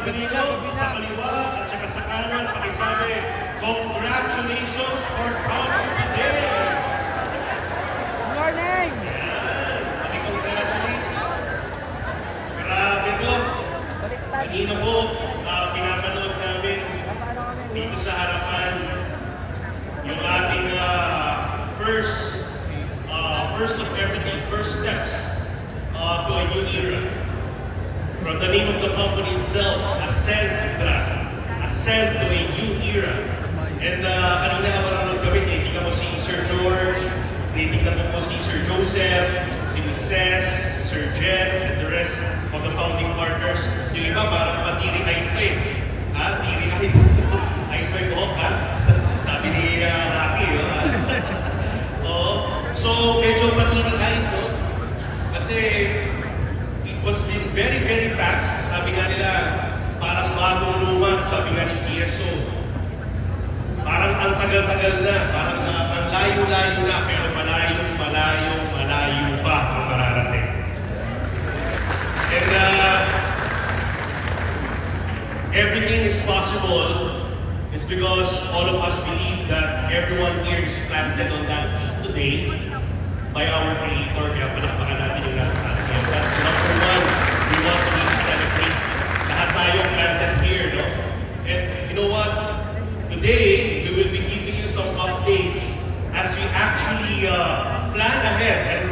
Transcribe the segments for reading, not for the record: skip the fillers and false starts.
Manila, sa kaliwa at saka sa kanan, pakisabi, congratulations for crowning today! Good morning! Yan, paki-congratulate. Grabe to. Baliktad. Kanina po, pinapanood namin Nasa ano kami? dito sa harapan yung ating first of everything, first steps to a new era. From the name of the company itself, Ascend to a new era. And kanina manonood kami, tinitingnan mo si Sir George, tinitingnan mo si Sir Joseph, si Mrs., Sir Jet, and the rest of the founding partners. Yung iba parang patiri-eyed pa eh. Tiri-eyed. Eyes by buhok ha? Sabi ni Rocky. Oo. So, medyo patiri-eyed no? Kasi it was very, very fast. Sabi nga nila, parang bagong luma, sabi nga ni CSO. Parang ang tagal-tagal na, parang ang layo-layo na, pero malayo pa ang mararating. And everything is possible is because all of us believe that everyone here is planted on that seed today by our Creator. Kaya palakpakan natin yung nasa taas. That's number one. We want to really celebrate. Lahat tayo planted here, no? And you know what? Today, we will be giving you some updates as we actually plan ahead and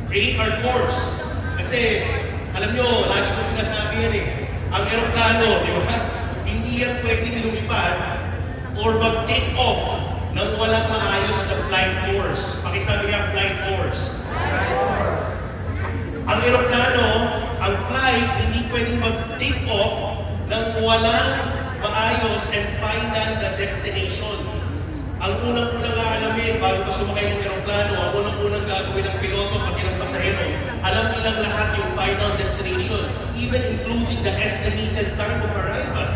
create our course. Kasi, alam nyo, lagi ko sinasabi yan eh, ang aeroplano, di ba? Hindi yan pwedeng lumipad or mag-take off nang walang maayos na flight course. Pakisabi nga, flight course. Ang aeroplano, ang flight, hindi pwedeng mag-take off nang walang maayos and final na destination. Ang unang-unang aalamin bago ka sumakay ng aeroplano, ang unang-unang gagawin ng piloto pati ng pasahero, alam nilang lahat yung final destination, even including the estimated time of arrival.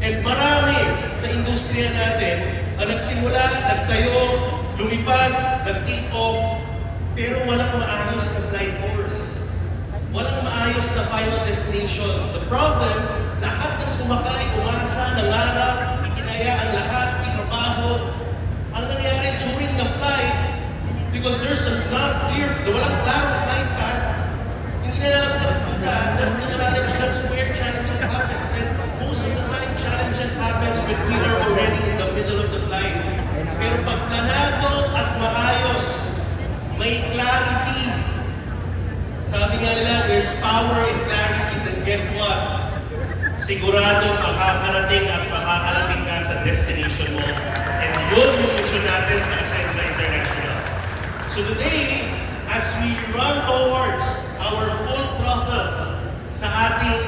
And marami sa industriya natin ang nagsimula, nagtayo, lumipad, nag-take off, pero walang maayos na flight course. Walang maayos na final destination. The problem, lahat ng sumakay, umasa, nangarap, ikinaya ang lahat, trabaho. Ang nangyari during the flight, because there's a not clear, walang clarong flight path, hindi na lang sa punta. That's the challenge. That's where challenges happen. And most of the time, challenges happens when we are already in the middle of the flight. Pero pag planado at maayos, may clarity. Sabi nga nila, there's power in clarity, then guess what? Sigurado makakarating at makakarating ka sa destination mo. And yun yung mission natin sa Ascend International. So today, as we run towards our full throttle sa ating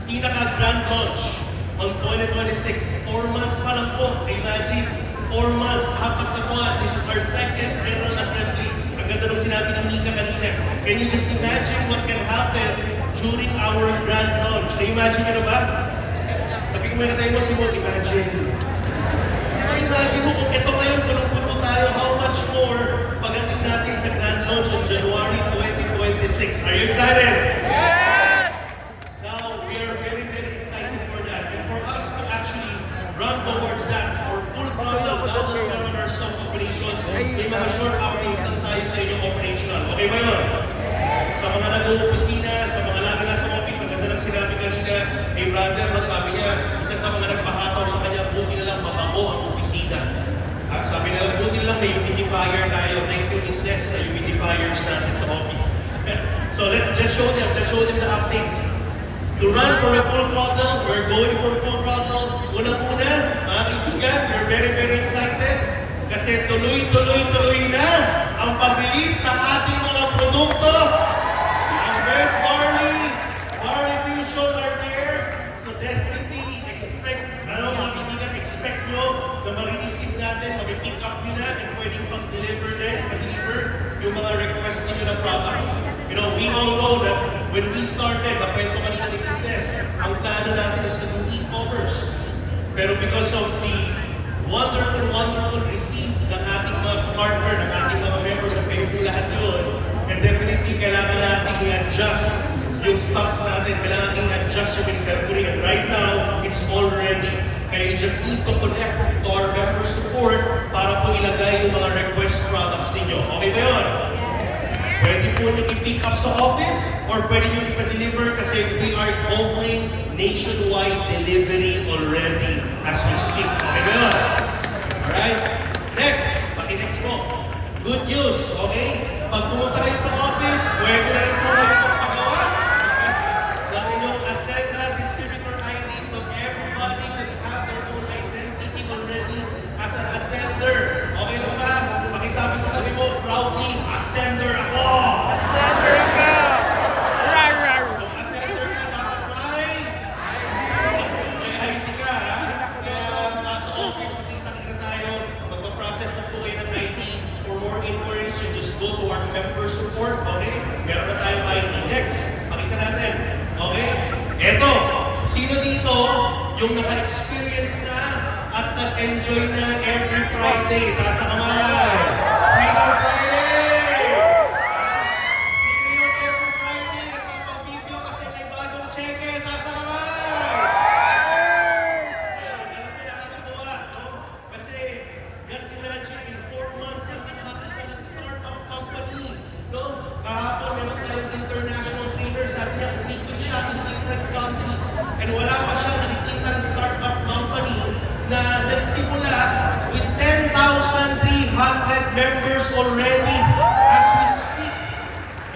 pinaka-grand launch on 2026, 4 months pa lang po, imagine, 4 months, 4 na buwan, this is our second General Assembly. Ang ganda nung sinabi ng Mika kanina. Can you just imagine what can happen during our grand launch? Na-imagine ka na ba? Tapos kung may katay mo, imagine. Imagine mo kung ito ngayon, punong-puno tayo, how much more pagdating natin sa grand launch on January 2026. Are you excited? Yes! Now, we are very, very excited for that. And for us to actually run towards that, or full throttle, now that we are on our soft operations, may mga short updates lang tayo sa inyong operational. Okay ba yun? Sa mga nag-uopisina, sa mga lagi nasa office, ang ganda ng sinabi kanina, hey brother, no, sabi niya, isa sa mga nagpahataw sa kanya, buti na lang mabango ang opisina. Sabi nila, buti na lang may humidifier tayo, 19 recess sa humidifiers natin sa office. So let's show them the updates. To run for a full throttle, we're going for full throttle. Unang-una, mga kaibigan, we're very, very excited kasi tuloy na ang pag-release sa ating mga produkto. Ang best barley fusion are there. So definitely expect nyo na ma-receive natin, mag-pick up nyo na, and pwedeng pag-deliver yung mga request nyo na products. You know, we all know that when we started, nakwento kanina ni Mrs., ang plano natin is to do e-commerce. Pero because of the wonderful receipt ng ating mga partner, ng ating mga members, at kayo po lahat yun, and definitely kailangan natin i-adjust yung stocks natin, kailangan i-adjust yung inventory. And right now, it's all ready. Kaya you just need to connect to our member support para po ilagay yung mga request products ninyo. Okay ba yun? Pwede po nyo i-pick up sa office or pwede nyo ipa-deliver kasi we are covering nationwide delivery already as we speak. Okay ba yun? Alright? Next, paki-next po. Good news, okay? Pag pumunta kayo sa office, pwede rin po kayo magpagawa ng inyong Ascendra Distributor ID so everybody will have their own identity already as an Ascender. Okay lang ba? Pakisabi sa tabi mo, proudly, Ascender ako! Ascender ka! Rar, rar! Kung Ascender ka, dapat may ID ka, ha? Kaya sa office, makita-kita tayo, magpaprocess na po kayo ng ID. For more inquiries, you just go to our member support, okay? Meron na tayong ID. Next, pakita natin. Okay? Eto, sino dito yung naka-experience na at nag-enjoy na every Friday? Taas ang kamay! Freedom Friday! Sino yung every Friday nagpapabideo kasi may bagong cheque? Taas ang kamay! Ayan, alam mo, nakakatuwa, no? Kasi, just imagine, in 4 months, ang nakakita ng startup company, no? Kahapon, meron tayong international trainer, sabi niya, umikot siya in different countries. And wala pa siya nakikita ng startup company na nagsimula with 10,300 members already as we speak.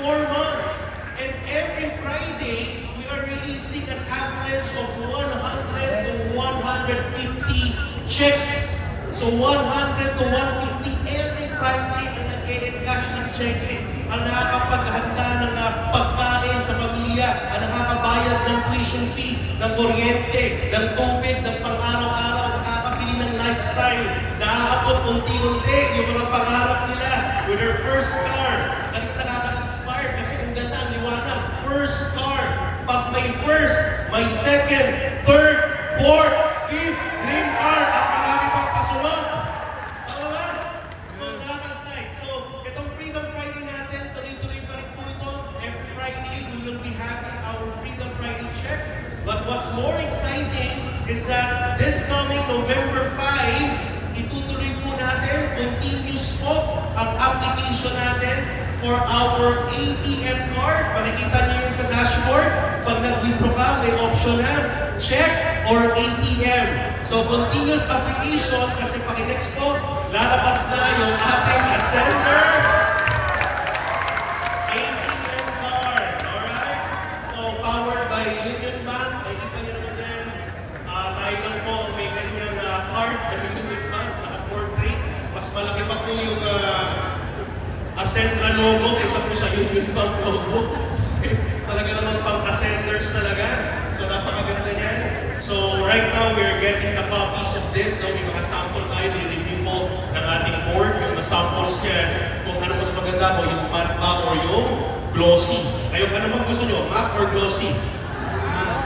4 months. And every Friday, we are releasing an average of 100 to 150 checks. So 100 to 150 every Friday ay nag-e-encash ng cheque. Ang nakakapaghanda ng pagkain sa pamilya, ang nakakabayad ng tuition fee, ng kuryente, ng tubig, ng pang-araw-araw, nakakabili ng lifestyle, nakakapot unti-unti yung mga pangarap nila with their first car. Nakaka-inspire kasi ang ganda ang liwanag. First car. Pag may first, may second, third, fourth, fifth, dream car at marami pang pasunod. Tama ba? So, nakaka-excite. So, itong Freedom Friday natin, tuloy-tuloy pa rin po ito. Every Friday, we will be having our Freedom Friday check. But what's more exciting is that this coming November 5, itutuloy po natin, continuous po ang application natin for our ATM card. Makikita niyo yun sa dashboard. Pag nag-withdraw ka, may option na check or ATM. So, continuous application kasi paki-next po, lalabas na yung ating Ascender ATM card. Alright? So, powered by Union Bank. Makikita niyo naman yan. Tayo lang po may kanyang card na Union Bank, naka-portrait. Mas malaki pa po yung Ascendra logo kaysa po sa Union Bank logo. Talaga naman pang Ascenders talaga. So, napakaganda niyan. So, right now, we're getting the copies of this. So, may mga sample tayo, i-review po ng ating board, yung mga samples niya, kung ano mas maganda po, yung matte ba or yung glossy. Kayo, ano bang gusto nyo? Matte or glossy?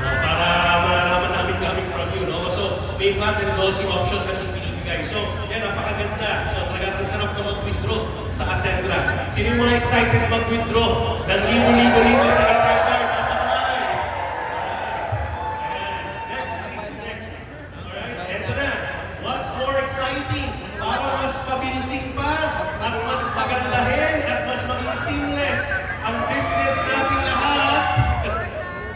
Para malaman namin coming from you, no? So, may matte and glossy option kasi pinibigay. So, yan, napakaganda. So, talagang masarap na mag-withdraw sa Ascendra. Sino yung mga excited mag-withdraw ng libo-libo-libo sa ATM card? Nasa kamay. Ayan. Next, please, next. Alright, eto na. What's more exciting? Para mas pabilising pa at mas magandahin at mas maging seamless ang business natin lahat.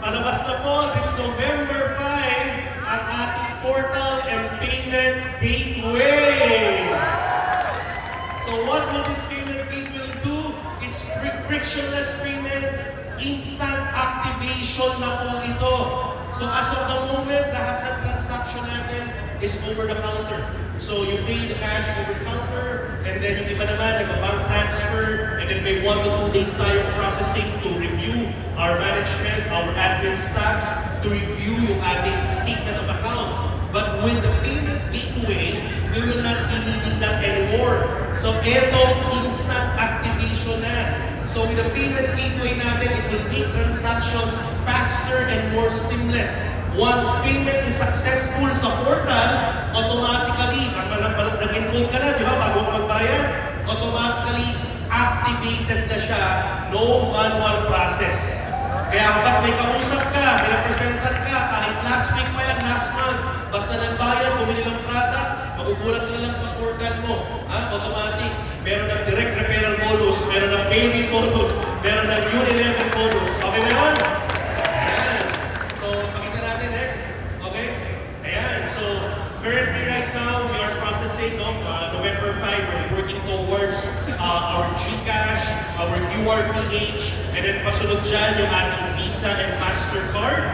Palabas na po this November 5 ang ating portal and payment gateway. So what will this payment gateway do? It's frictionless payments, instant activation na po ito. So as of the moment, lahat ng transaction natin is over the counter. So you pay the cash over the counter, and then yung iba naman, nag-bank transfer, and then may 1 to 2 days tayo processing to review our management, our admin staffs, to review yung ating statement of account. But with the payment gateway, we will not be needing that anymore. So ito, instant activation na. So with the payment gateway natin, it will make transactions faster and more seamless. Once payment is successful sa portal, automatically, nag-enroll ka na, di ba, bago ka magbayad, automatically activated na siya, no manual process. Kaya kapag may kausap ka, may representan ka, kahit last week pa yan, last month, basta nagbayad, bumili ng product, magugulat ka na lang sa portal mo. Automatic. Meron ng direct referral bonus, meron ng payment bonus, meron ng unilevel bonus. Okay ba yun? Ayan. So, pakita natin next. Okay? Ayan. So, currently right now, we are processing November 5, we're working towards our GCash, our QRPH, and then pasunod dyan yung ating Visa and MasterCard.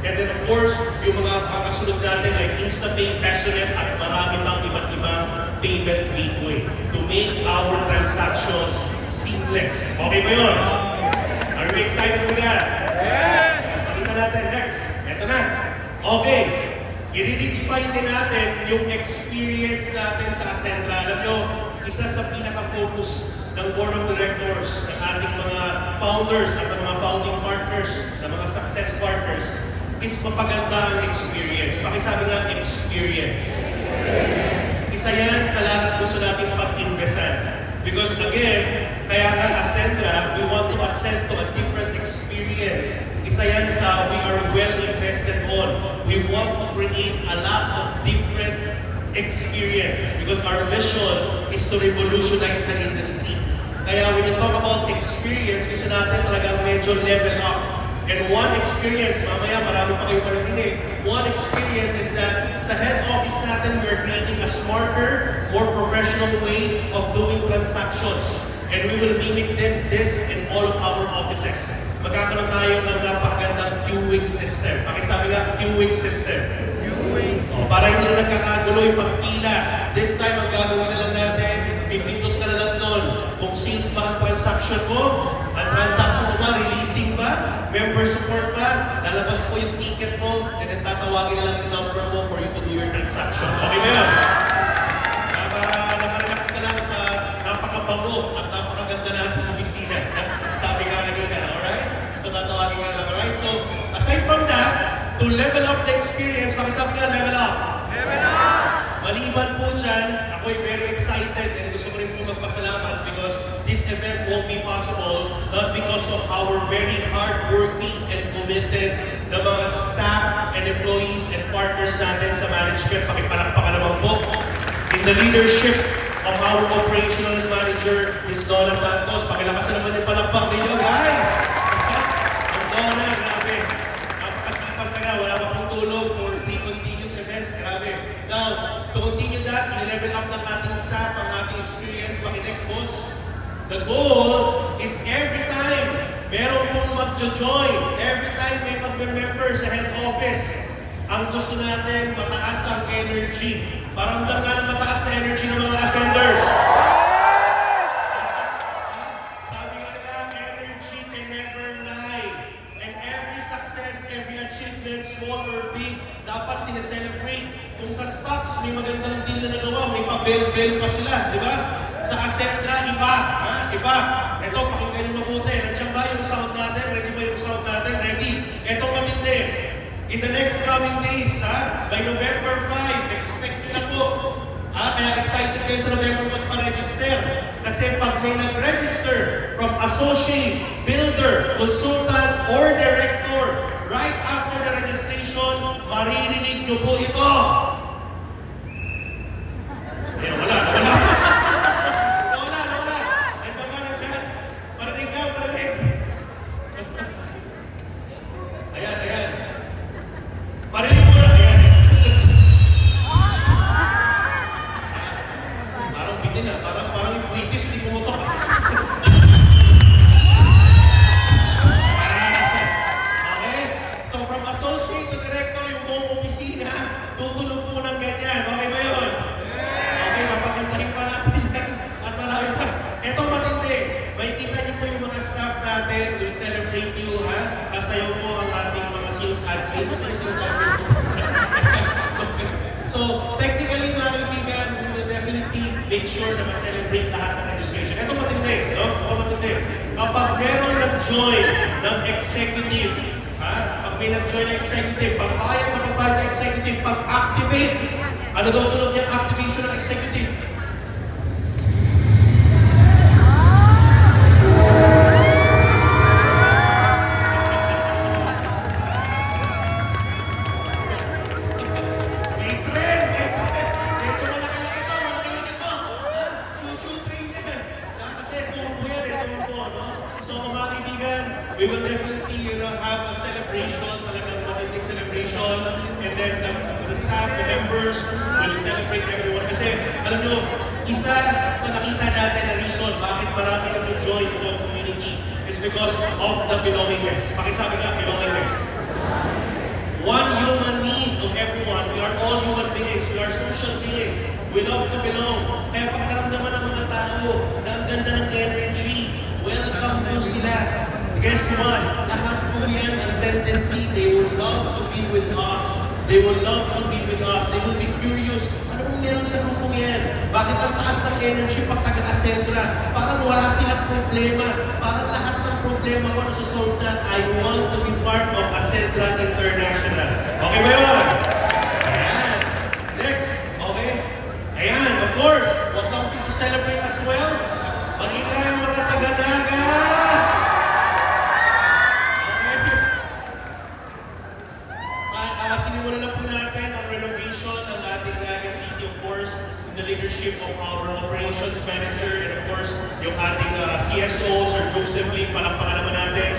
And then of course, yung mga kasunod natin like InstaPay, PesoNet, at marami pang iba't ibang payment gateway to make our transactions seamless. Okay ba yun? Are we excited with that? Pakita natin next. Ito na. Okay. I-redefine din natin yung experience natin sa Acentra. Alam nyo, isa sa pinaka-focus ng Board of Directors, ng ating mga founders at mga founding partners, ng mga success partners, is mapaganda ang experience. Pakisabi nga, experience. Isa yan sa lahat gusto natin pag-investan. Because again, kaya nga Acentra, we want to ascend to a different experience. Isa yan sa we are well invested on. We want to create a lot of different experience because our mission is to revolutionize the industry. Kaya when you talk about experience, gusto natin talagang medyo level up. And one experience, mamaya marami pa kayo marinig, one experience is that sa head office natin, we're creating a smarter, more professional way of doing transactions. And we will mimic this in all of our offices. Magkakaroon tayo ng napakagandang queuing system. Pakisabi nga, queuing system. Para hindi na nagkakagulo yung pagpila. This time, ang gagawin na lang natin, pipindot ka na lang doon. Kung since ba ang transaction mo, ang transaction mo ba, releasing ba, member support ba, lalabas po yung ticket mo, and then tatawagin na lang yung number mo for you to do your transaction. Okay ba yun? Para nakarelax ka lang sa napakabago at napakaganda natin ng bisita. Sabi ka kanina, alright? So tatawagin ka na lang, alright? So, aside from that, to level up the experience, pakisabi nga, level up. Level up! Maliban po dyan, ako'y very excited and gusto ko rin po magpasalamat because this event won't be possible not because of our very hard-working and committed na mga staff and employees and partners natin sa management. Pakipalakpakan naman po in the leadership of our operational manager, Ms. Donna Santos. Pakilakasan naman yung palakpak ninyo, guys! Ang Donna, grabe. Napakasipag ka nga. Wala pa pong tulog for the continuous events. Grabe. Now, to continue that, i-level up ng ating staff, ang ating experience. Paki-next, boss. The goal is every time meron pong mag-join, every time may mag-member sa head office, ang gusto natin, mataas ang energy. Paramdam nga ng mataas na energy ng mga ascenders. Sabi nga nila, energy can never lie. And every success, every achievement, small or big, dapat sineselebrate. Kung sa stocks, may magandang deal na nagawa, may pa-bell-bell pa sila, di ba? Sa Acentra, iba. Iba. Ito, pakinggan niyo mabuti. Nandiyan ba yung sound natin? Ready ba yung sound natin? Ready? Ito matindi. In the next coming days, by November 5, expect nyo na po. Kaya excited kayo sa November magpa-register. Kasi pag may nag-register from associate, builder, consultant, or director, right after the registration, maririnig nyo po ito. Ayan, wala. Marinig mo na, ayan. Parang bitin na, parang yung British, di pumutok. Okay? So from associate to director, yung buong opisina, tutulog po ng ganyan. Okay ba yun? Okay, mapakantahin pa natin yan. At marami pa. Ito matindi. May kita niyo po yung mga staff natin. We'll celebrate you, ha? Kasayaw po ang ating mga sales admin. So, technically, mga kaibigan, we will definitely make sure na ma-celebrate lahat ng registration. Ito matindi, no? Ito matindi. Kapag meron nag-join ng executive, pag may nag-join ng executive, pag kaya makapag ng executive, pag-activate, ano daw tulog niyang activation ng executive? staff, the members, will celebrate everyone. Kasi, alam nyo, isa sa nakita natin na reason bakit marami na to-join the community is because of the belongingness. Pakisabi nga, belongingness. One human need of everyone. We are all human beings. We are social beings. We love to belong. Kaya pagkaramdaman ng mga tao na ang ganda ng energy, welcome po sila. Guess what? Lahat po yan ang tendency. They would love to be with us. They would love to be with us. They will be curious. Ano kung meron sa grupong yan? Bakit ang taas ng energy pag taga-Asentra? Parang wala silang problema. Parang lahat ng problema ko na susolve na, I want to be part of Asentra International. Okay ba yun? Ayan. Next. Okay? Ayan, of course. Want something to celebrate as well? Maging yung mga taga-naga! Sinimulan na po natin ang renovation ng ating Naga City, of course, in the leadership of our operations manager and of course, yung ating CSO, Sir Joseph Lee, palakpakan naman natin.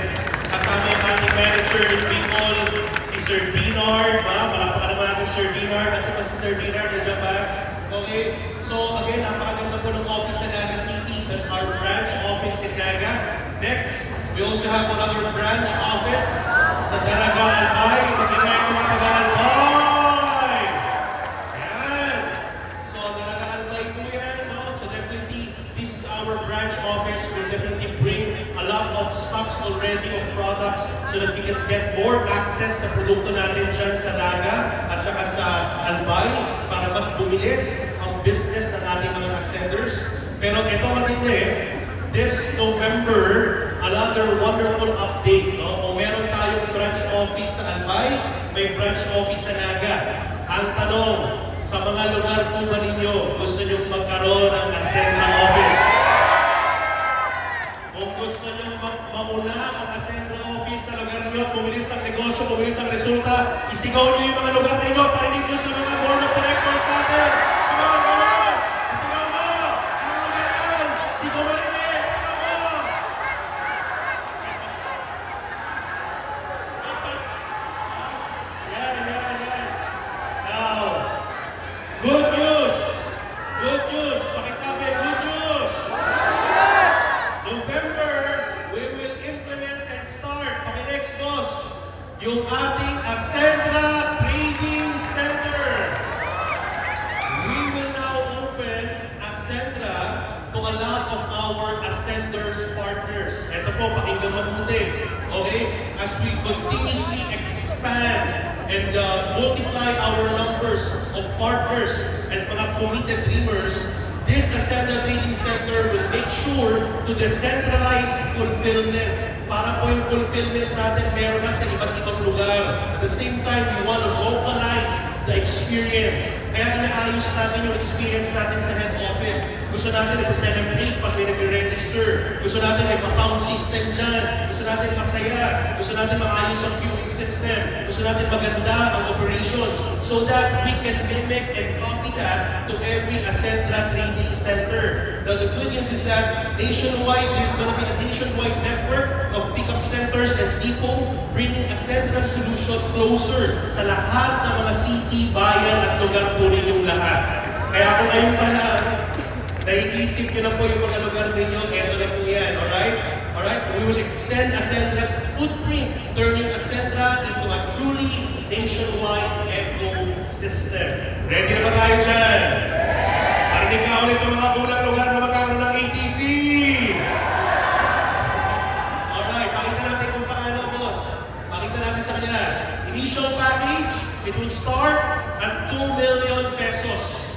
Kasama yung ating manager in Bicol, si Sir Dinar, palakpakan naman natin Sir Dinar. Nasa pa si Sir Dinar, nandiyan ba? Okay, so again, napakaganda po ng office sa Naga City. That's our branch office in Naga. Next, we also have another branch office sa Daraga Albay. Magigay mga taga-Albay! Ayan! So, Daraga Albay po yan, no? So, definitely, this is our branch office. We'll definitely bring a lot of stocks already of products so that we can get more access sa produkto natin dyan sa Naga at saka sa Albay para mas bumilis ang business ng ating mga ascenders. Pero ito matindi, this November, another wonderful update, no? Kung meron tayong branch office sa Albay, may branch office sa Naga. Ang tanong, sa mga lugar po ba ninyo, gusto nyo magkaroon ng Asentra office? Kung gusto nyo mauna ang Asentra office sa lugar ninyo, bumilis ang negosyo, bumilis ang resulta, isigaw nyo yung mga lugar ninyo, parinig nyo sa mga board of directors natin. Come on, come on! Isigaw mo! Anong lugar yan? Di ko marinig! Isigaw mo! Now, good news! Good news! Pakisabi, good news! November, we will implement and start, pakinext boss, yung ating Asentra Trading Center. We will now open Asentra to a lot of our Ascenders partners. Ito po, pakinggan mabuti. Okay? As we continuously expand and multiply our numbers of partners and mga committed dreamers, this Asentra Trading Center will make sure to decentralize fulfillment. Para po yung fulfillment natin meron na sa iba't ibang lugar. At the same time, we want to localize the experience. Kaya inaayos natin yung experience natin sa head office. Gusto natin i-celebrate pag may nag-register. Gusto natin may pa-sound system dyan. Gusto natin masaya. Gusto natin maayos ang queuing system. Gusto natin maganda ang operations so that we can mimic and copy that to every Asentra Trading Center. Now, the good news is that nationwide, there's going to be a nationwide network of pickup centers and depot bringing Asentra solution closer sa lahat ng mga city, bayan at lugar po ninyong lahat. Kaya kung ngayon pa lang, naiisip nyo na po yung mga lugar ninyo, eto na po yan, alright? Alright, we will extend Asentra's footprint, turning Asentra into a truly nationwide ecosystem. Ready na ba tayo dyan? Parinig ka ulit ang mga unang lugar na magkakaroon ng ATC! Alright, pakita natin kung paano, boss. Pakita natin sa kanila. Initial package, it will start at 2 million pesos.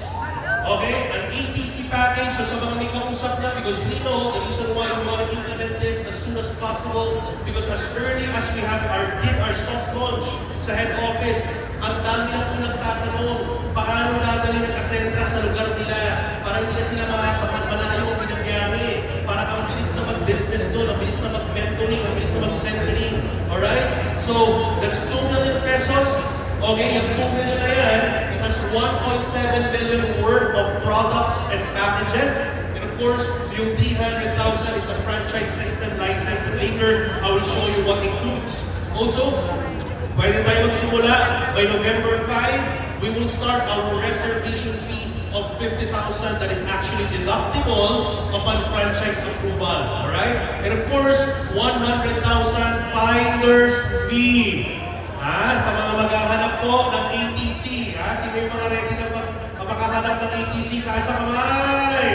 Okay? An ATC package, so sa mga may kausap na, because we know the reason why we want to implement this as soon as possible, because as early as we did our soft launch sa head office, ang dami na po nagtatanong, paano dadali ng Asentra sa lugar nila, para hindi na sila makapagmalayo o pinagbiyahe, para ang bilis na mag-business doon, ang bilis na mag-mentoring, ang bilis na mag-centering. Alright? So, that's 2 million pesos. Okay, yung 2 million na yan, it has 1.7 billion worth of products and packages. And of course, yung 300,000 is a franchise system license. And later, I will show you what includes. Also, pwede tayo magsimula by November 5. we will start our reservation fee of 50,000 that is actually deductible upon franchise approval. Alright? And of course, 100,000 finder's fee. Sa mga maghahanap po ng ATC. Sino yung mga ready na makahanap ng ATC? Taas ang kamay!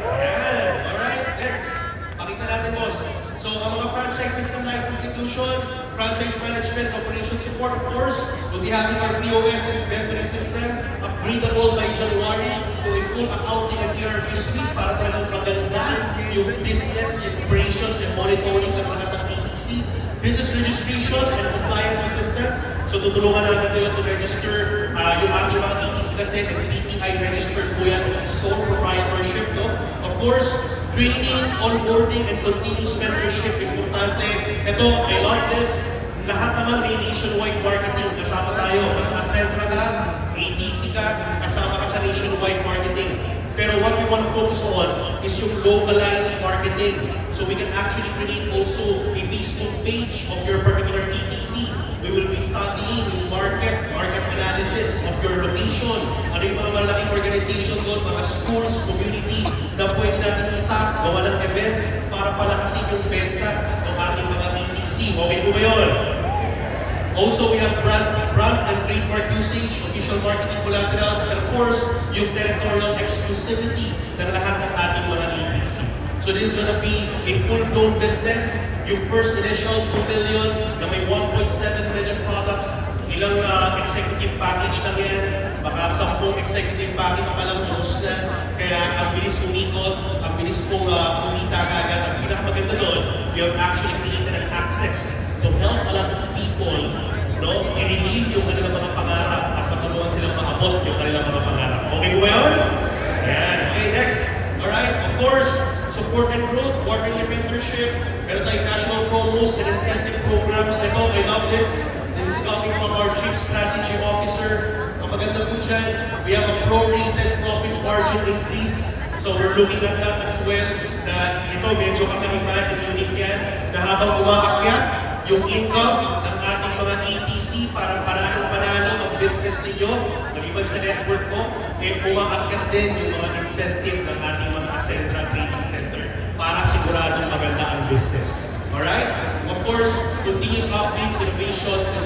Ayan. Alright, next. Pakita natin, boss. So, ang mga franchise system license inclusion, franchise management, operation support, of course, we'll be having our POS and inventory system upgradable by January to a full accounting and ERP suite para talagang maganda yung business, yung operations, and monitoring ng lahat ng ATC. Business registration and compliance assistance. So tutulungan natin kayo to register yung ating mga ETC kasi SBTI registered po yan. It's a sole proprietorship, no? Of course, training, onboarding, and continuous mentorship. Importante. Ito, I love this. Lahat naman may nationwide marketing. Kasama tayo. Basta Acentra ka, ATC ka, kasama ka sa nationwide marketing. Pero what we want to focus on is yung localized marketing. So we can actually create also a Facebook page of your particular ETC. We will be studying yung market analysis of your location. Ano yung mga malaking organization doon, mga schools, community, na pwede natin itap, gawa ng events para palakasin yung benta ng ating mga ETC. Okay po ba yun? Also, we have brand and trademark usage, official marketing collaterals, and of course, yung territorial exclusivity ng lahat ng ating mga EPC. So this is gonna be a full-blown business. Yung first initial 2 million na may 1.7 million products, ilang executive package lang yan, baka 10 executive package pa lang close na. Kaya ang bilis umikot, ang bilis mong kumita kagad. Ang pinakamaganda doon, you have actually created an access to help a lot of people, no? I-relieve yung kanilang mga pangarap at matulungan silang maabot yung kanilang mga pangarap. Okay po ba yun? Yan. Okay, next. Alright, of course, support and growth, quarterly mentorship, meron tayong national promos and incentive programs. Ito, I love this. This is coming from our Chief Strategy Officer. Ang maganda po dyan, we have a prorated profit margin increase. So we're looking at that as well, na ito medyo kakaiba, unique yan, na habang umaakyat, yung income ng ating mga ETC para panalo ang business ninyo, maliban sa network ko, umaakyat din yung mga incentive ng ating mga Acentra Training Center para siguradong maganda ang business. Alright? Of course, continuous updates, innovations, and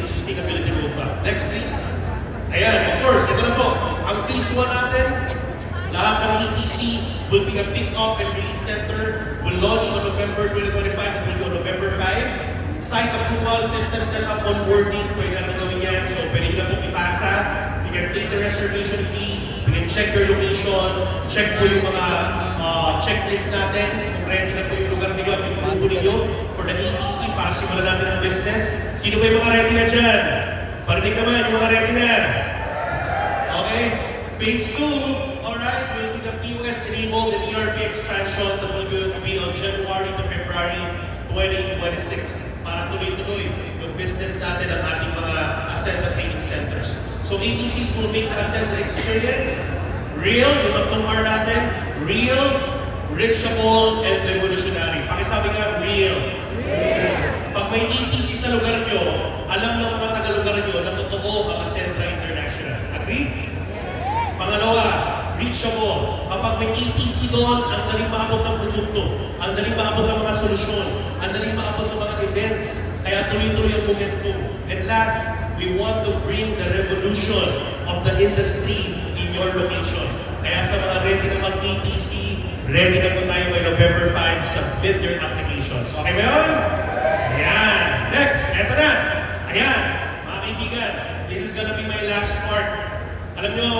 sustainability roadmap. Next, please. Ayan, of course, ito na po. Ang phase 1 natin, lahat ng ETC will be a pick-up and release center. Will launch on November 2025 and will go November 5. Site approval, system setup, onboarding, pwede natin gawin yan. So, pwede nyo na po ipasa. You can pay the reservation fee. You can check your location. Check po yung mga checklist natin. Kung ready na po yung lugar ninyo at yung grupo ninyo for the ETC para simulan natin ang business. Sino ba yung mga ready na dyan? Parinig naman yung mga ready na. Okay? Phase 2, alright, will be the POS enabled and ERP expansion that will be on January to February 2026 para tuloy-tuloy yung business natin ang ating mga Acentra Training Centers. So ATCs will make the Acentra experience real, yung tatlong R natin, real, reachable, and revolutionary. Pakisabi nga, real. Pag may ATC sa lugar nyo, alam ng mga taga-lugar nyo na totoo ang Acentra International. Agree? Pangalawa, reachable. Kapag may ETC doon, ang daling maabot ng produkto, ang daling maabot ng mga solusyon, ang daling maabot ng mga events, kaya tuloy-tuloy ang momentum. And last, we want to bring the revolution of the industry in your location. Kaya sa mga ready na mag-ETC, ready na po tayo by November 5, submit your applications. Okay ba yun? Ayan. Next, eto na. Ayan, mga kaibigan, this is gonna be my last part. Alam nyo,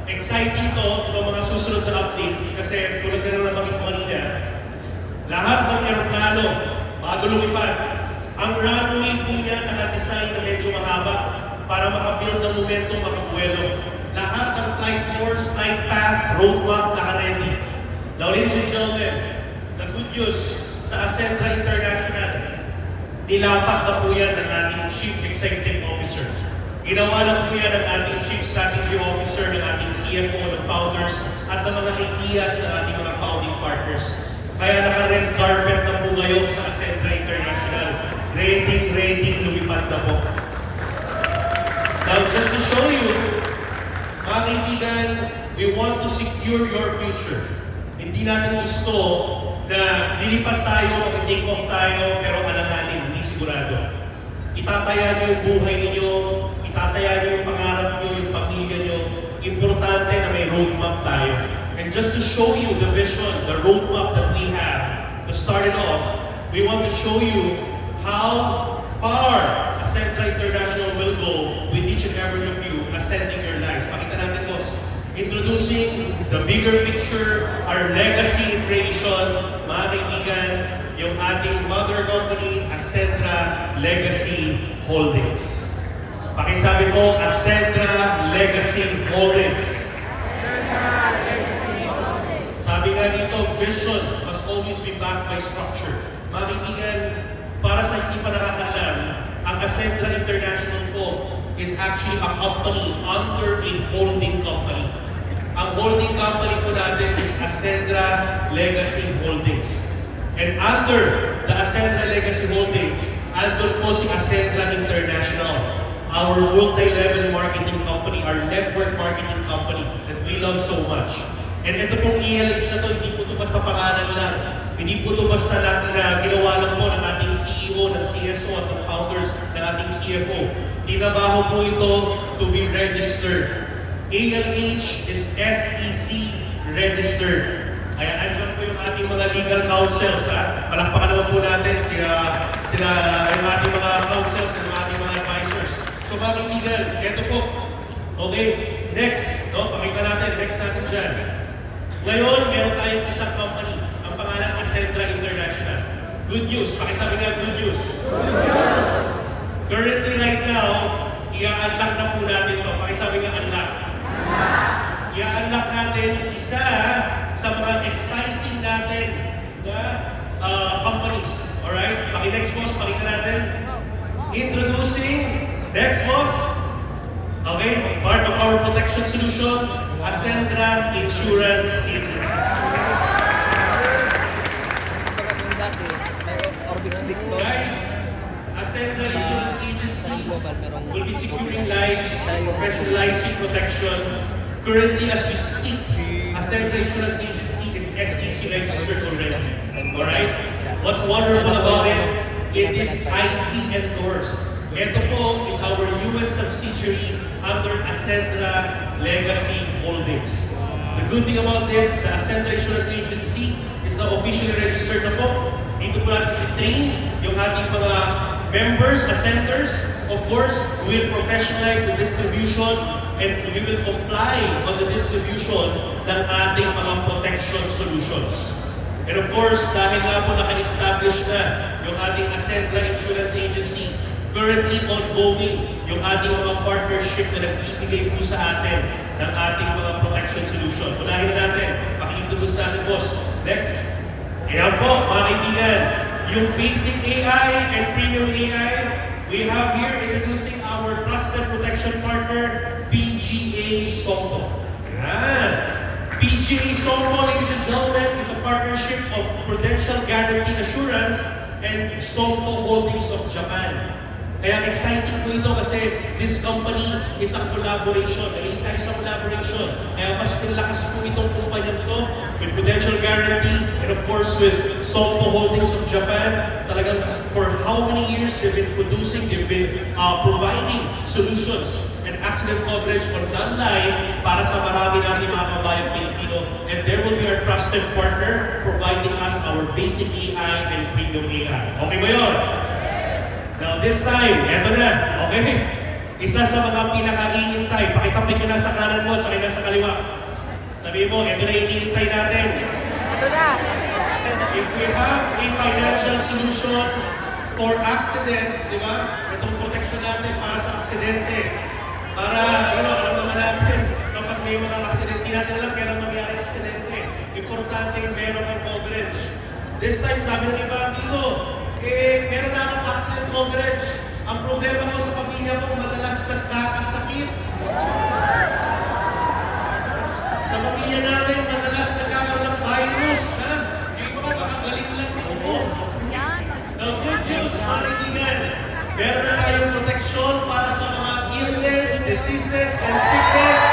exciting to itong mga susunod na updates kasi tulad na rin naman ito kanina, lahat ng aeroplano, bago lumipad, ang runway po niya nakadesign na medyo mahaba para makabuild ng momentum, makabuelo. Lahat ng flight course, flight path, roadmap naka-ready. Now, ladies and gentlemen, the good news sa Acentra International, nilapak na po yan ng ating Chief Executive Officer. Ginawa na po yan ng ating Chief Strategy Officer, ng ating CFO, ng founders, at ng mga ideas ng ating mga founding partners. Kaya naka-red carpet na po ngayon sa Acentra International. Ready lumipad na po. Now, just to show you Mga kaibigan, we want to secure your future. Hindi natin gusto na lilipat tayo, mag-take off tayo, pero alanganin, hindi sigurado. Itataya niyo yung buhay ninyo, itataya niyo yung pangarap niyo, yung pamilya niyo. Importante na may roadmap tayo. And just to show you the vision, the roadmap that we have, to start it off, we want to show you how far Ascentra International will go with each and every of you ascending your lives. Pakita natin, boss. Introducing the bigger picture, our legacy in creation, mga kaibigan, yung ating mother company, Ascentra Legacy Holdings. Pakisabi ko, Ascentra Legacy Holdings. Sabi nga dito, vision must always be backed by structure. Mga kaibigan, para sa hindi pa nakakaalam, ang Ascentra International po is actually a company under a holding company. Ang holding company po natin is Ascentra Legacy Holdings. And under the Ascentra Legacy Holdings, under po si Ascentra International, our multi-level marketing company, our network marketing company that we love so much. And ito pong ELH na to, hindi po ito basta pangalan lang. Hindi po ito basta na ginawa lang po ng ating CEO, ng CSO at ng founders ng ating CFO. Tinabaho po ito to be registered. ALH is SEC registered. Ayan, andyan po yung ating mga legal counsels. Palakpakan naman po natin sila yung ating mga counsels and ating mga advisors. So mga kaibigan, ito po. Okay, next. No? Pakita natin, next natin dyan. Ngayon, meron tayong isang company. Ang pangalan Ascentra International. Good news. Pakisabi nga, good news. Currently right now, i-unlock na po natin ito. Pakisabi nga, unlock. I-unlock natin isa sa mga exciting natin na companies. Alright? Paki-next boss, pakita natin. Introducing, next boss. Okay, part of our protection solution, Ascentra Insurance Agency. Guys, Ascentra Insurance Agency will be securing lives, professionalizing protection. Currently, as we speak, Ascentra Insurance Agency is SEC registered already. Alright? What's wonderful about it, it is IC endorsed. Ito po is our newest subsidiary under Ascentra Legacy Holdings. The good thing about this, the Ascentra Insurance Agency is now officially registered na po. Dito po natin i-train yung ating mga members, Ascenters. Of course, we will professionalize the distribution and we will comply on the distribution ng ating mga protection solutions. And of course, dahil nga po naka-establish na yung ating Ascentra Insurance Agency, currently ongoing yung ating mga partnership na nagbibigay po sa atin ng ating mga protection solution. Unahin na natin, paki-introduce natin, boss. Next. Ayan po, mga kaibigan, yung basic AI and premium AI, we have here introducing our trusted protection partner, PGA Sompo. Ayan. PGA Sompo, ladies and gentlemen, is a partnership of Prudential Guarantee Assurance and Sompo Holdings of Japan. Kaya exciting po ito kasi this company is a collaboration. Mahilig tayo sa collaboration. Kaya mas pinalakas po itong kumpanya ito with Prudential Guarantee and of course with Sompo Holdings of Japan. Talagang for how many years they've been producing, they've been providing solutions and accident coverage for non-life para sa marami natin mga kabayang Pilipino. And there will be our trusted partner providing us our basic AI and premium AI. Okay ba yun? Now this time, eto na, okay? Isa sa mga pinaka-iintay, pakitapit ko na sa kanan mo, tsaka na sa kaliwa. Sabi mo, eto na iniintay natin. Ito na! If we have a financial solution for accident, di ba? Itong protection natin para sa aksidente. Para, alam naman natin, kapag may mga aksidente, hindi natin alam kailan mangyari ang aksidente. Importante yung meron kang coverage. This time, sabi ng iba dito, meron na akong accident coverage. Ang problema ko sa pamilya ko, madalas nagkakasakit. Sa pamilya namin, madalas nagkakaroon ng virus. Ha? Yung iba kakagaling lang sa ubo. Now, good news, mga kaibigan. Meron na tayong protection para sa mga illness, diseases, and sickness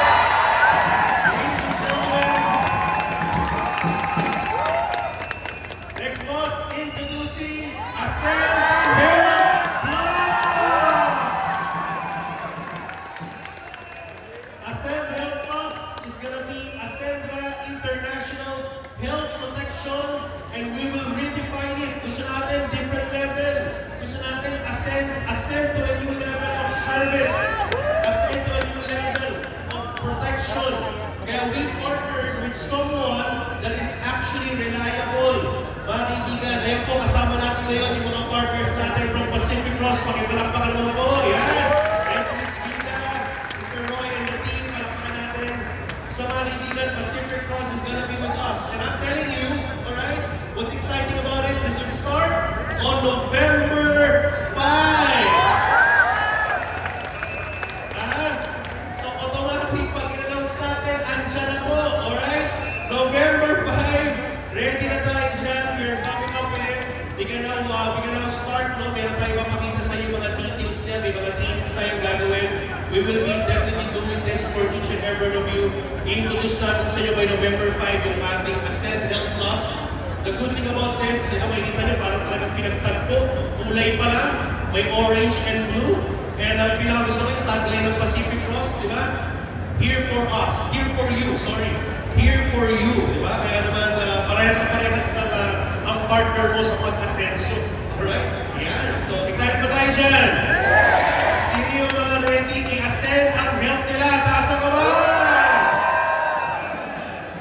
Pacific Cross, pakipalakpakan naman po. Yan. Yes, Miss Vida, Mr. Roy, and the team, palakpakan natin. Sa mga kaibigan, Pacific Cross is gonna be with us. And I'm telling you, alright, what's exciting about this will start on November 5. So automatic, pag in-announce natin, andyan na po, alright? November 5, ready na tayo dyan. We're coming up with it. We can now start, no? Meron tayo mapakita sa iyo mga details niya, may mga trainings tayong gagawin. We will be definitely doing this for each and every one of you. I-introduce natin sa iyo by November 5 yung ating Ascend Health Plus. The good thing about this, makikita niyo parang talagang pinagtagpo. Kulay pa lang, may orange and blue. And pinagusto ko yung tagline ng Pacific Cross, di ba? Here for us, here for you, sorry. Here for you, di ba? Kaya naman, parehas na ang partner mo sa pag-asenso. Alright? Yan. So, excited ba tayo dyan? Sino yung mga ready i-ascend ang health nila? Taas ang kamay!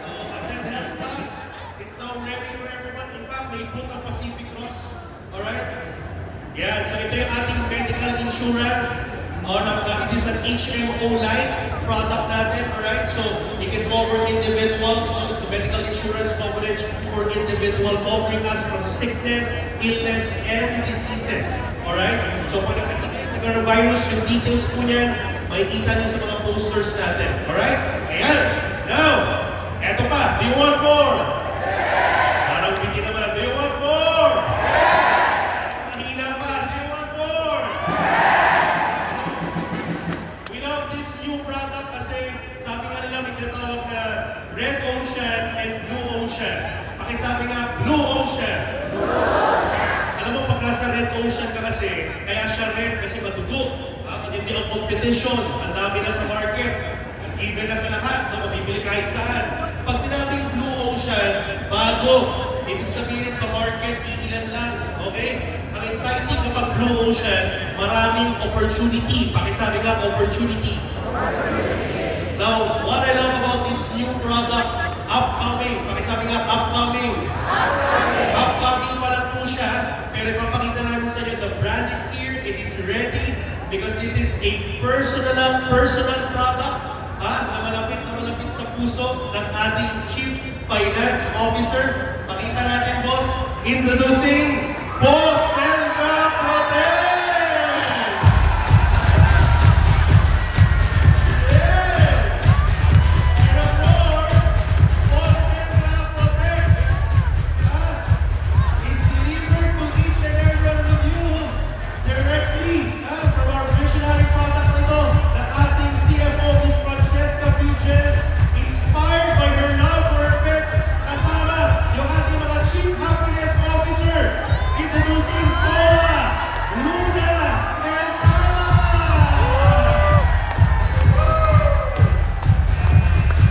So, Ascend Health Plus is now ready for everyone. In fact, may put ang Pacific Cross. Alright? Yan. So, ito yung ating medical insurance. It is an HMO-like product natin, alright? So, you can cover individuals. So, it's a medical insurance coverage for individual, covering us from sickness, illness, and diseases. Alright? So, pag nakakita ng coronavirus, yung details po niyan, makikita niyo sa mga posters natin. Alright? Ayan. Now, eto pa. Do you want more? Parang hindi naman. Do you want more? Mahina pa. Do you want more? We love this new product kasi sabi nga nila may tinatawag na Red Ocean and Blue Ocean. Pakisabi nga, Blue Ocean. Alam mo, pag nasa Red Ocean ka kasi, kaya siya red kasi matugo. Hindi ang competition, ang dami na sa market. Even na sa lahat, mabibili kahit saan. Pag sinabing Blue Ocean, bago. Ibig sabihin sa market, iilan lang. Okay? Ang exciting kapag Blue Ocean, maraming opportunity. Pakisabi nga, opportunity. Now, what I love about this new product, upcoming. Pakisabi nga, upcoming. Upcoming pa lang po siya. Pero ipapakita namin sa inyo, the brand is here, it is ready. Because this is a personal product na malapit sa puso ng ating Chief Finance Officer. Pakita natin, boss, introducing Bosendra Protect! Yes! And of course, Bosendra Protect is delivered to each and every one of you directly from our visionary product na ito na ating CFO, Ms. Francesca Pugen, inspired by her love for her pets, kasama yung ating mga Chief Happiness Officer, introducing Sola, Luna, and Carla!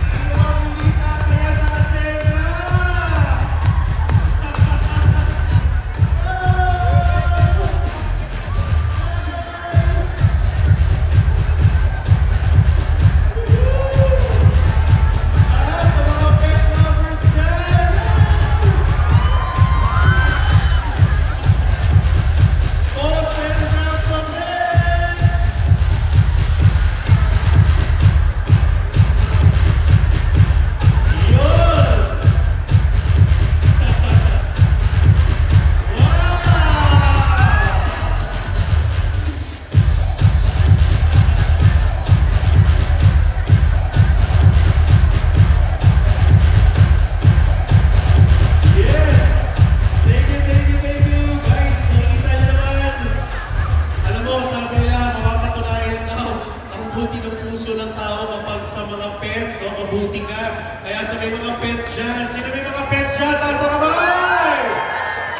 Sino ang hindi sasaya sa Ascendra? Sa mga pet lovers dyan! Bosendra Protect! Yun! Wow! Yes! Thank you, guys. Nakikita niyo naman. Alam mo, sabi nila, mapapatunayan daw ang buti ng puso ng tao kapag sa mga pet, no, mabuti ka. Kaya sa may mga pet dyan, sino may mga pets dyan? Taas ang kamay!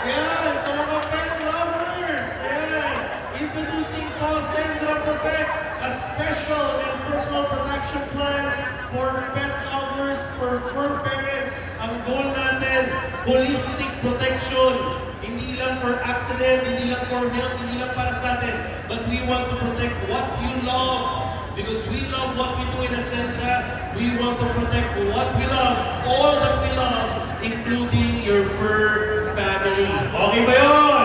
Yan, sa mga pet lovers. Yan. Introducing Bosendra Protect, a special and personal protection plan for pet lovers, for fur parents. Ang goal natin, holistic protection. Hindi lang for accident, hindi lang for health, hindi lang para sa atin. But we want to protect what you love. Because we love what we do in Ascendra, we want to protect what we love, all that we love, including your fur family. Okay ba yun?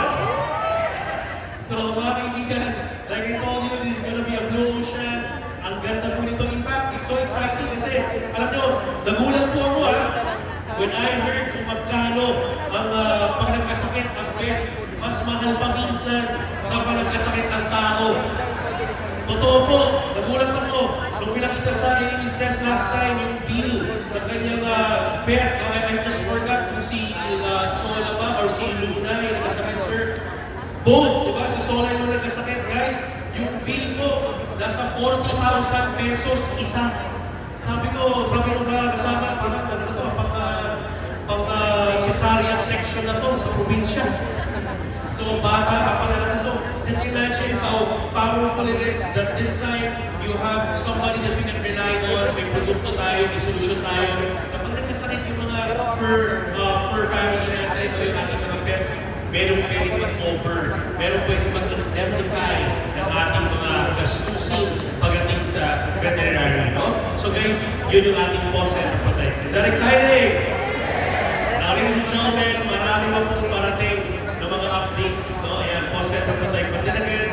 So mga kaibigan, like I told you, this is gonna be a blue ocean. Ang ganda po nito. In fact, it's so exciting kasi, alam nyo, nagulat po ako when I heard kung magkano ang pag nagkasakit ang pet, mas mahal pa minsan kapag nagkasakit ang tao. Totoo po, nagulat ako. Nung pinakita sa akin ni Ses last time, yung bill ng kanyang pet, I just forgot kung si Sola ba or si Luna yung nagkasakit, sir. Both, di ba? Si Sola yung nagkasakit, guys. Yung bill po, nasa 40,000 pesos isa. Sabi ko na kasama, parang ano to, pang cesarean section na to sa probinsya. So, bata, kapag so, just imagine how powerful it is that this time you have somebody that we can rely on, may produkto tayo, may solution tayo. Kapag nagkasakit yung mga fur family natin o yung ating mga pets, meron pwedeng mag-over, meron pwedeng mag-indemnify ng ating mga gastusin pagdating sa veterinary, no? So guys, yun yung ating post and protect. Is that exciting? Now, ladies and gentlemen, marami pa pong parating ng mga updates, no? Ayan, post and protect. But then again,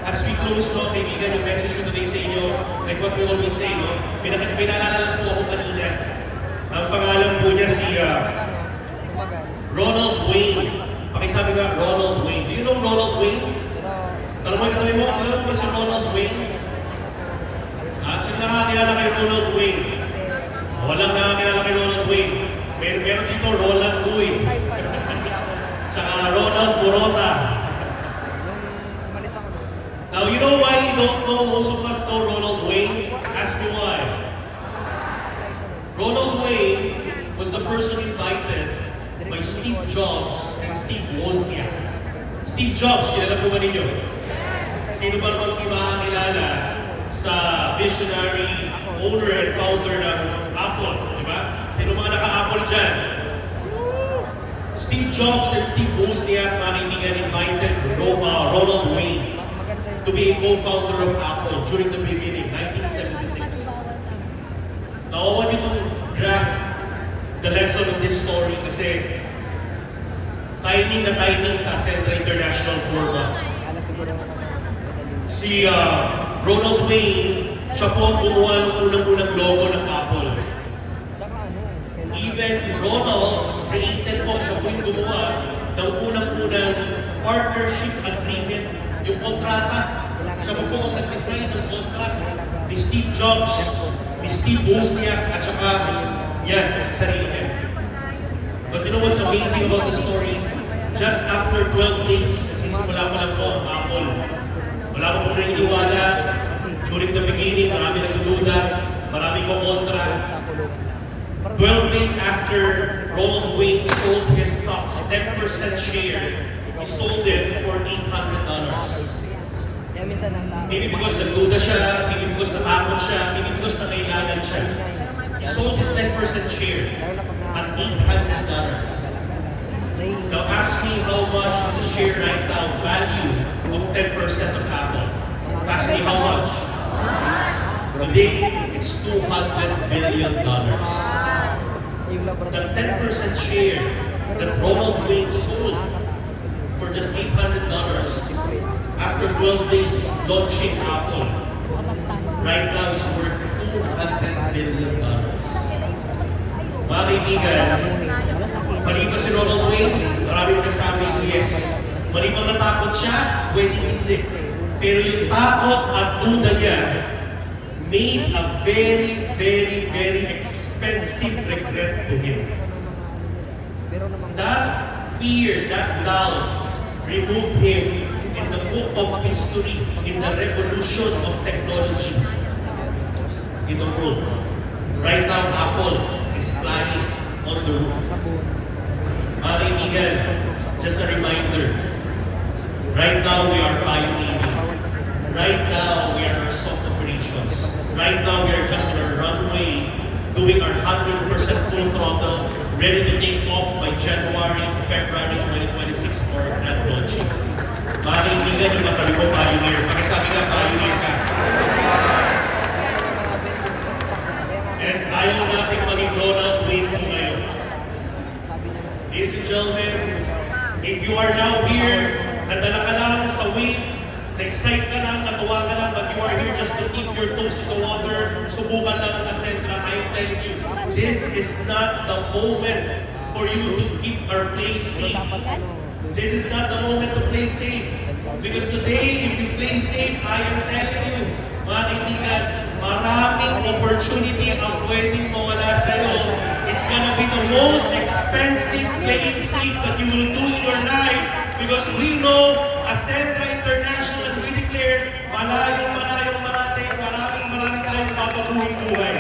as we close, no, kaibigan, yung message ko today sa inyo, like what we always say, no? Pinalala lang po ako kanina. Ang pangalan po niya si Ronald Wayne. Pakisabi nga, Ronald Wayne. Do you know Ronald Wayne? Alam mo, katabi mo, alam mo ba si Ronald Wayne? Sino nakakilala kay Ronald Wayne? Walang nakakilala kay Ronald Wayne. Meron dito, Roland Uy. Tsaka Ronald Murota. Now, you know why you don't know, most of us know Ronald Wayne? Ask me why. Ronald Wayne was the person invited by Steve Jobs and Steve Wozniak. Steve Jobs, kilala po ba ninyo? Sino ba naman yung makakilala sa visionary owner and founder ng Apple, di ba? Sino mga naka-Apple dyan? Steve Jobs and Steve Wozniak, mga kaibigan, invited Ronald Wayne to be a co-founder of Apple during the beginning, 1976. Now, I want you to grasp the lesson of this story kasi timing na timing sa Centra International 4 months. Si Ronald Wayne, siya po ang gumawa ng unang-unang logo ng Apple. Even Ronald, created po, siya po yung gumawa ng unang-unang partnership agreement, yung kontrata. Siya po ang nag-design ng contract ni Steve Jobs, ni Steve Wozniak, at saka yan, sarili niya. But you know what's amazing about the story? Just after 12 days, nagsisimula pa lang po ang Apple. Wala pa po naniniwala. During the beginning, marami nagdududa, marami ko kontra. 12 days after Ronald Wayne sold his stocks, 10% share, he sold it for $800. Maybe because nagduda siya, maybe because natakot siya, maybe because nangailangan siya. He sold his 10% share at $800. Now ask me how much is the share right now, value of 10% of Apple. Ask me how much. Today, it's $200 billion. The 10% share that Ronald Wayne sold for just $800 after 12 days launching Apple, right now is worth $200 billion. Mga kaibigan, mali ba si Ronald Wayne? Marami mo nasabi, yes. Mali ba natakot siya? Pwede hindi. Pero yung takot at duda niya made a very, very, very expensive regret to him. That fear, that doubt, removed him in the book of history, in the revolution of technology in the world. Right now, Apple is flying on the roof. Mga kaibigan, just a reminder, right now we are pioneering. Right now we are soft operations. Right now we are just on our runway, doing our 100% full throttle, ready to take off by January, February 2026 for grand launching. Mga kaibigan, yung matabi mo pioneer. Pakisabi nga, pioneer ka. And ayaw natin maging Ronald Wayne po ngayon. Ladies and gentlemen, if you are now here, nadala ka lang sa wave keep your toes in the water, subukan lang ang Acentra. I am telling you, this is not the moment for you to keep or play safe. This is not the moment to play safe. Because today, if you play safe, I am telling you, mga kaibigan, maraming opportunity ang pwedeng mawala sa iyo. It's gonna be the most expensive playing safe that you will do in your life because we know Acentra International, we declare, maraming tayong papabuhay buhay.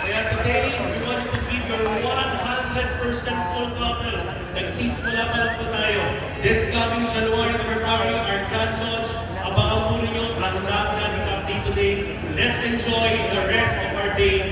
Kaya today, we want to give your 100% full throttle. Nagsisimula pa lang po tayo. This coming January to February, our grand launch, abangan po ninyo ang dami natin update today. Let's enjoy the rest of our day